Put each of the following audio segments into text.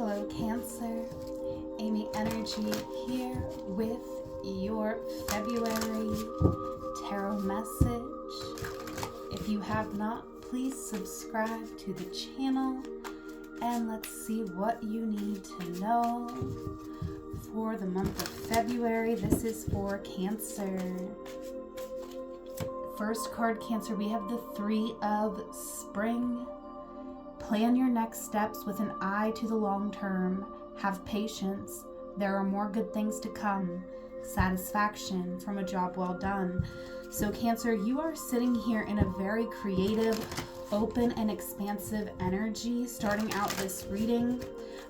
Hello Cancer, Amy Energy here with your February tarot message. If you have not, please subscribe to the channel and let's see what you need to know for the month of February. This is for Cancer. First card, Cancer, we have the Three of Spring. Plan your next steps with an eye to the long term. Have patience. There are more good things to come. Satisfaction from a job well done. So Cancer, you are sitting here in a very creative, open and expansive energy starting out this reading.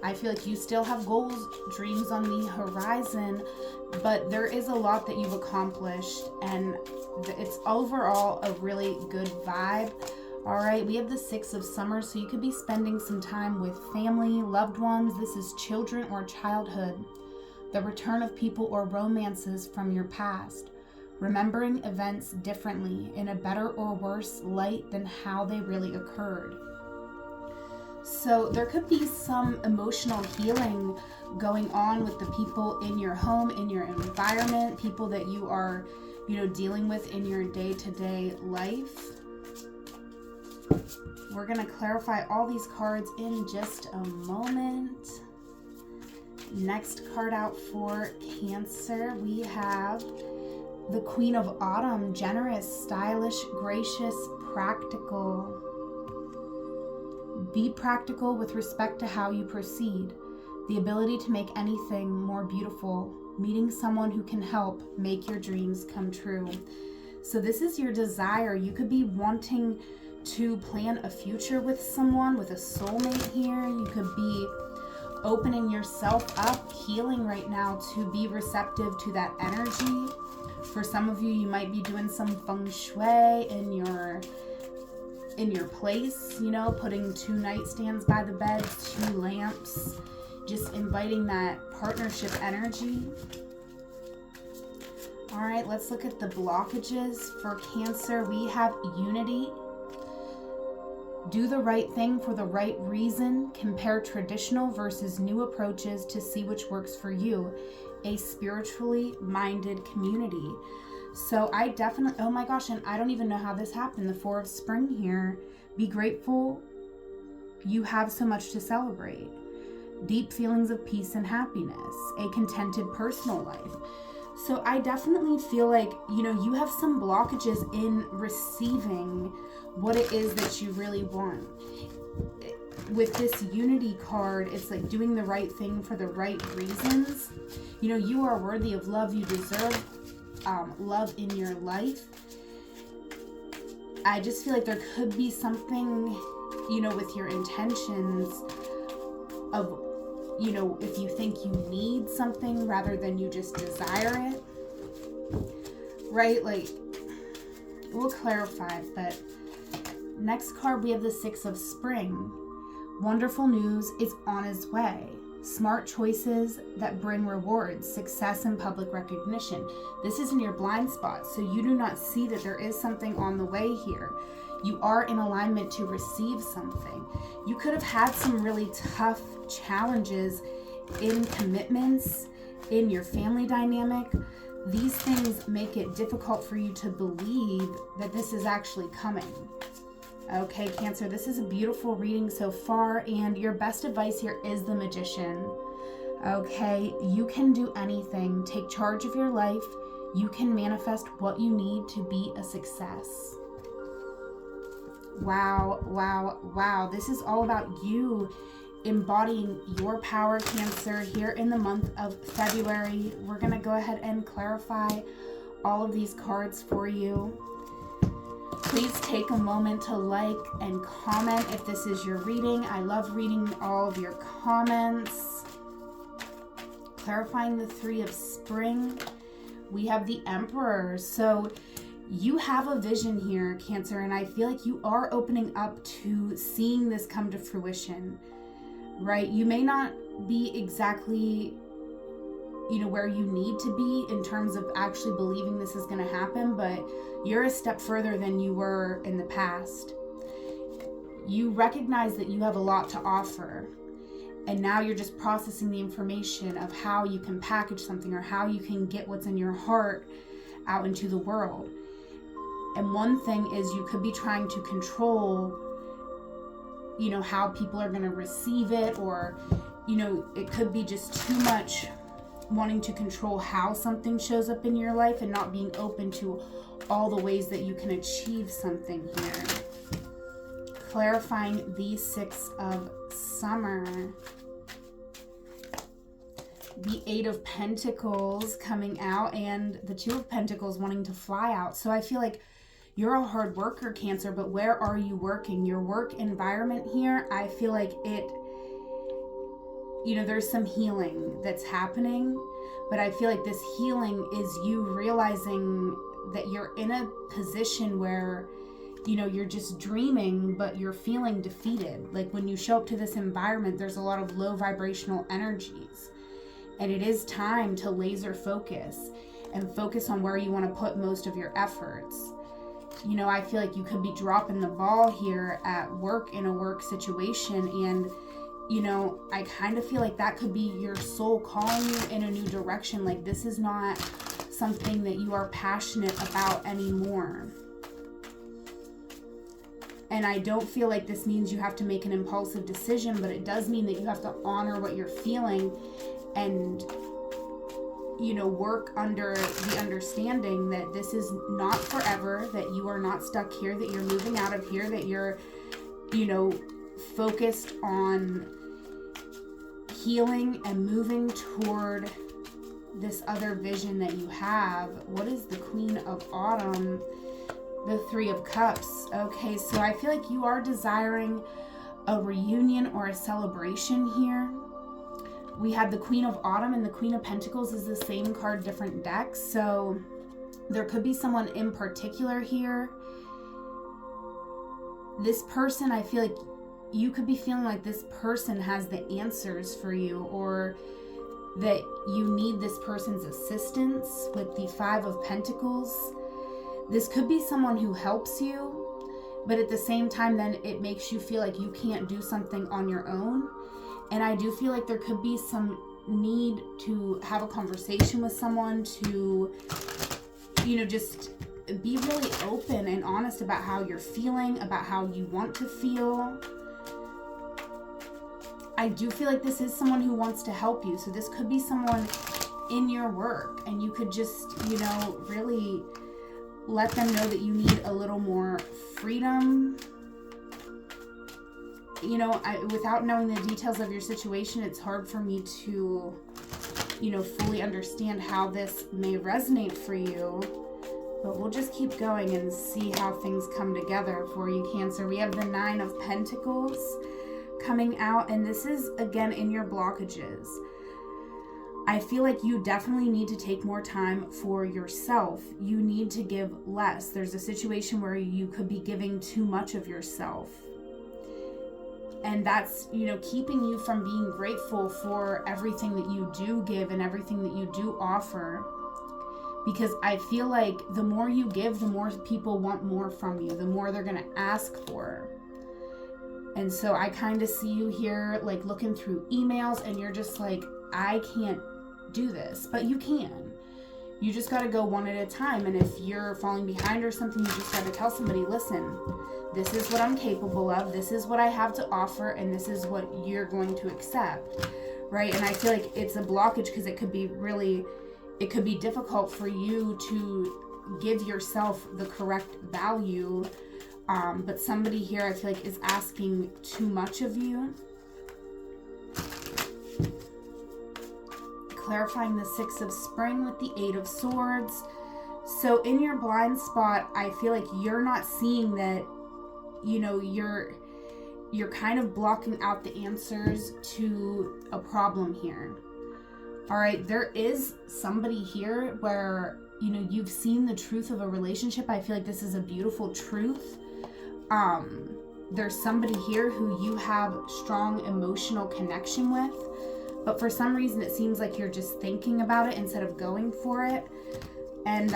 I feel like you still have goals, dreams on the horizon, but there is a lot that you've accomplished and it's overall a really good vibe. All right, we have the Six of Summer, so you could be spending some time with family, loved ones. This is children or childhood. The return of people or romances from your past. Remembering events differently in a better or worse light than how they really occurred. So there could be some emotional healing going on with the people in your home, in your environment, people that you are, dealing with in your day-to-day life. We're going to clarify all these cards in just a moment. Next card out for Cancer, we have the Queen of Autumn. Generous, stylish, gracious, practical. Be practical with respect to how you proceed. The ability to make anything more beautiful. Meeting someone who can help make your dreams come true. So this is your desire. You could be wanting to plan a future with someone, with a soulmate here. You could be opening yourself up, healing right now to be receptive to that energy. For some of you, you might be doing some feng shui in your place, putting 2 nightstands by the bed, 2 lamps, just inviting that partnership energy. All right, let's look at the blockages for Cancer. We have unity. Do the right thing for the right reason. Compare traditional versus new approaches to see which works for you. A spiritually minded community. So I definitely, oh my gosh, and I don't even know how this happened. The Four of Spring here. Be grateful you have so much to celebrate. Deep feelings of peace and happiness. A contented personal life. So I definitely feel like, you have some blockages in receiving what it is that you really want. With this unity card, it's like doing the right thing for the right reasons. You are worthy of love. You deserve love in your life. I just feel like there could be something, with your intentions of, if you think you need something rather than you just desire it, right? Like, we'll clarify, but next card, we have the Six of Spring. Wonderful news is on its way. Smart choices that bring rewards, success and public recognition. This is in your blind spot, so you do not see that there is something on the way here. You are in alignment to receive something. You could have had some really tough challenges in commitments, in your family dynamic. These things make it difficult for you to believe that this is actually coming. Okay, Cancer, this is a beautiful reading so far, and your best advice here is the Magician. Okay, you can do anything. Take charge of your life. You can manifest what you need to be a success. Wow, wow, wow. This is all about you embodying your power, Cancer, here in the month of February. We're going to go ahead and clarify all of these cards for you. Please take a moment to like and comment if this is your reading. I love reading all of your comments. Clarifying the Three of Spring. We have the Emperor. So you have a vision here, Cancer, and I feel like you are opening up to seeing this come to fruition, right? You may not be exactly, where you need to be in terms of actually believing this is going to happen, but you're a step further than you were in the past. You recognize that you have a lot to offer, And now you're just processing the information of how you can package something or how you can get what's in your heart out into the world. And one thing is you could be trying to control, how people are going to receive it, or, it could be just too much wanting to control how something shows up in your life and not being open to all the ways that you can achieve something here. Clarifying the Six of Summer. The Eight of Pentacles coming out and the Two of Pentacles wanting to fly out. So I feel like you're a hard worker, Cancer, but where are you working? Your work environment here, I feel like it, there's some healing that's happening, but I feel like this healing is you realizing that you're in a position where, you're just dreaming, but you're feeling defeated. Like when you show up to this environment, there's a lot of low vibrational energies. And it is time to laser focus and focus on where you want to put most of your efforts. I feel like you could be dropping the ball here at work in a work situation. And, I kind of feel like that could be your soul calling you in a new direction. Like this is not something that you are passionate about anymore. And I don't feel like this means you have to make an impulsive decision, but it does mean that you have to honor what you're feeling and, work under the understanding that this is not forever, that you are not stuck here, that you're moving out of here, that you're, focused on healing and moving toward this other vision that you have. What is the Queen of Autumn? The Three of Cups. Okay, so I feel like you are desiring a reunion or a celebration here. We had the Queen of Autumn and the Queen of Pentacles is the same card, different decks. So there could be someone in particular here. This person, I feel like you could be feeling like this person has the answers for you, or that you need this person's assistance with the Five of Pentacles. This could be someone who helps you, but at the same time, then it makes you feel like you can't do something on your own. And I do feel like there could be some need to have a conversation with someone to, just be really open and honest about how you're feeling, about how you want to feel. I do feel like this is someone who wants to help you. So this could be someone in your work, and you could just, really let them know that you need a little more freedom. Without knowing the details of your situation, it's hard for me to, fully understand how this may resonate for you. But we'll just keep going and see how things come together for you, Cancer. We have the Nine of Pentacles coming out, and this is, again, in your blockages. I feel like you definitely need to take more time for yourself. You need to give less. There's a situation where you could be giving too much of yourself. And that's, keeping you from being grateful for everything that you do give and everything that you do offer. Because I feel like the more you give, the more people want more from you, the more they're going to ask for. And so I kind of see you here, like, looking through emails, and you're just like, I can't do this. But you can. You just got to go one at a time. And if you're falling behind or something, you just got to tell somebody, listen, this is what I'm capable of. This is what I have to offer. And this is what you're going to accept. Right? And I feel like it's a blockage because it could be difficult for you to give yourself the correct value. But somebody here, I feel like, is asking too much of you. Clarifying the Six of Spring with the Eight of Swords. So in your blind spot, I feel like you're not seeing that, you're kind of blocking out the answers to a problem here. All right, there is somebody here where, you've seen the truth of a relationship. I feel like this is a beautiful truth. There's somebody here who you have strong emotional connection with, but for some reason it seems like you're just thinking about it instead of going for it. And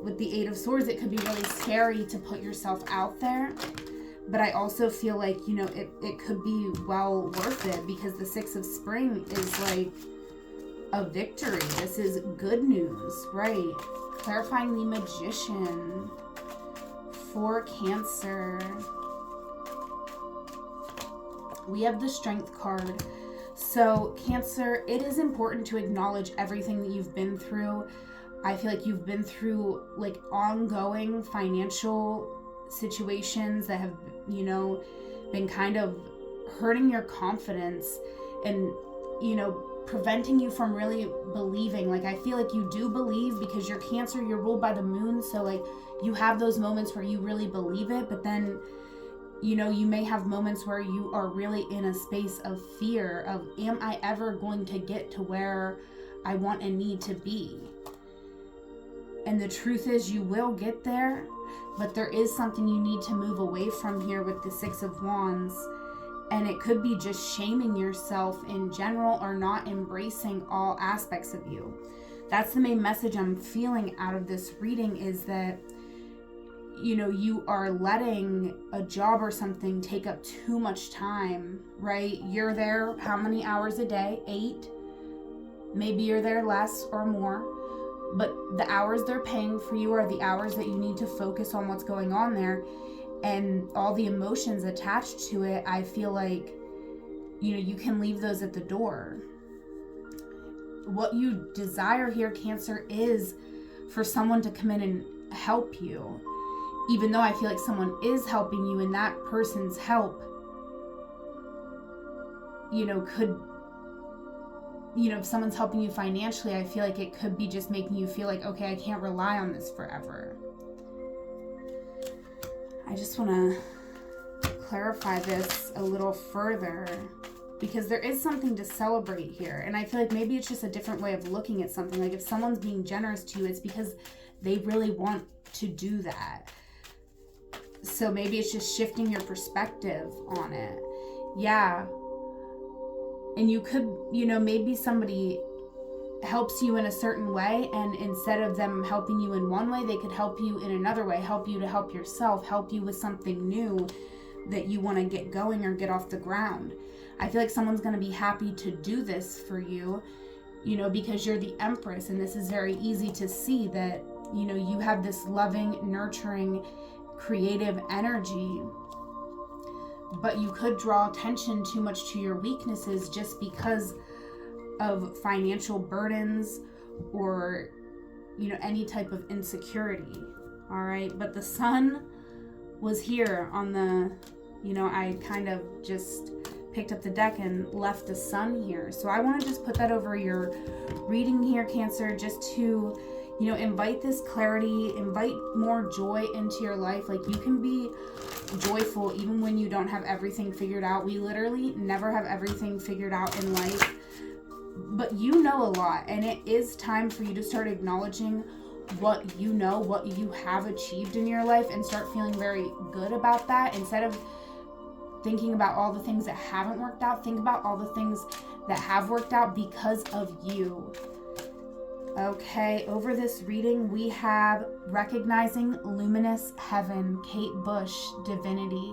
with the Eight of Swords, it could be really scary to put yourself out there, But I also feel like, it could be well worth it, because the Six of Spring is like a victory. This is good news, right? Clarifying the Magician for Cancer. We have the Strength card. So Cancer, it is important to acknowledge everything that you've been through. I feel like you've been through like ongoing financial situations that have, been kind of hurting your confidence and, preventing you from really believing. Like, I feel like you do believe, because you're Cancer, you're ruled by the moon. So like you have those moments where you really believe it, but then, you may have moments where you are really in a space of fear of, am I ever going to get to where I want and need to be? And the truth is, you will get there, but there is something you need to move away from here with the Six of Wands. And it could be just shaming yourself in general, or not embracing all aspects of you. That's the main message I'm feeling out of this reading, is that, you are letting a job or something take up too much time, right? You're there how many hours a day? 8? Maybe you're there less or more. But the hours they're paying for you are the hours that you need to focus on what's going on there. And all the emotions attached to it, I feel like, you can leave those at the door. What you desire here, Cancer, is for someone to come in and help you. Even though I feel like someone is helping you, and that person's help, could, if someone's helping you financially, I feel like it could be just making you feel like, okay, I can't rely on this forever. I just want to clarify this a little further, because there is something to celebrate here. And I feel like maybe it's just a different way of looking at something. Like, if someone's being generous to you, it's because they really want to do that. So maybe it's just shifting your perspective on it. Yeah. And you could, maybe somebody helps you in a certain way, and instead of them helping you in one way, they could help you in another way, help you to help yourself, help you with something new that you want to get going or get off the ground. I feel like someone's going to be happy to do this for you, because you're the Empress, and this is very easy to see that, you have this loving, nurturing, creative energy. But you could draw attention too much to your weaknesses just because of financial burdens or, any type of insecurity. All right. But the Sun was here on the, I kind of just picked up the deck and left the Sun here. So I want to just put that over your reading here, Cancer, just to, invite this clarity, invite more joy into your life. Like, you can be joyful even when you don't have everything figured out. We literally never have everything figured out in life, but you know a lot, and it is time for you to start acknowledging what you know, what you have achieved in your life, and start feeling very good about that. Instead of thinking about all the things that haven't worked out, think about all the things that have worked out because of you. Okay, over this reading, we have Recognizing Luminous Heaven, Kate Bush, Divinity.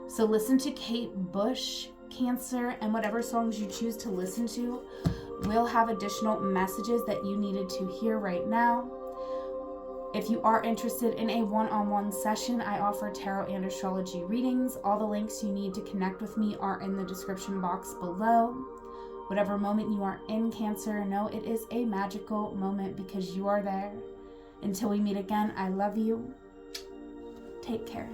So listen to Kate Bush, Cancer, and whatever songs you choose to listen to will have additional messages that you needed to hear right now. If you are interested in a one-on-one session, I offer tarot and astrology readings. All the links you need to connect with me are in the description box below. Whatever moment you are in, Cancer, know it is a magical moment because you are there. Until we meet again, I love you. Take care.